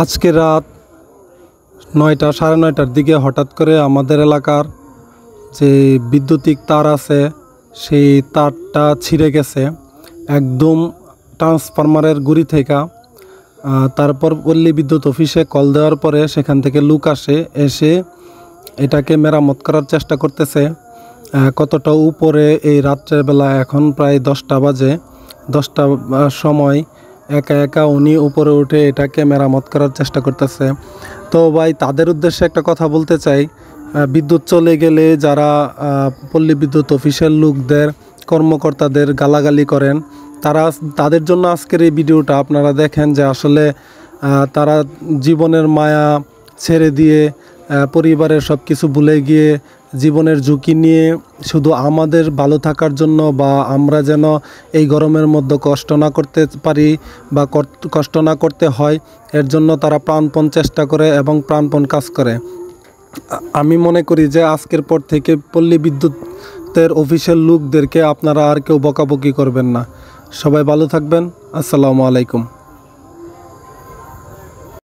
আজকে রাত ৯টা সাড়ে ৯টার দিকে হঠাৎ করে আমাদের এলাকার যে বৈদ্যুতিক তার আছে সেই তারটা ছিঁড়ে গেছে একদম ট্রান্সফরমারের গুঁড়ি থেকে। তারপর পল্লী বিদ্যুৎ অফিসে কল দেওয়ার পরে সেখান থেকে লোক এসে এটাকে মেরামত করার চেষ্টা করতেছে। কতটা উপরে এই রাত্রের বেলা, এখন প্রায় 10টা বাজে, 10টার সময় একা একা উনি উপরে উঠে এটাকে মেরামত করার চেষ্টা করতেছে। তো ভাই, তাদের উদ্দেশ্যে একটা কথা বলতে চাই, বিদ্যুৎ চলে গেলে যারা পল্লী বিদ্যুৎ অফিসের লোকদের কর্মকর্তাদের গালাগালি করেন, তাদের জন্য আজকের এই ভিডিওটা আপনারা দেখেন যে আসলে তারা জীবনের মায়া ছেড়ে দিয়ে পরিবারের সব কিছু ভুলে গিয়ে জীবনের ঝুঁকি নিয়ে শুধু আমাদের ভালো থাকার জন্য বা আমরা যেন এই গরমের মধ্যে কষ্ট না করতে পারি বা কষ্ট না করতে হয়, এর জন্য তারা প্রাণপণ চেষ্টা করে এবং প্রাণপণ কাজ করে। আমি মনে করি যে আজকের পর থেকে পল্লী বিদ্যুতের অফিসের লোকদেরকে আপনারা আর কেউ বকাবকি করবেন না। সবাই ভালো থাকবেন। আসসালামু আলাইকুম।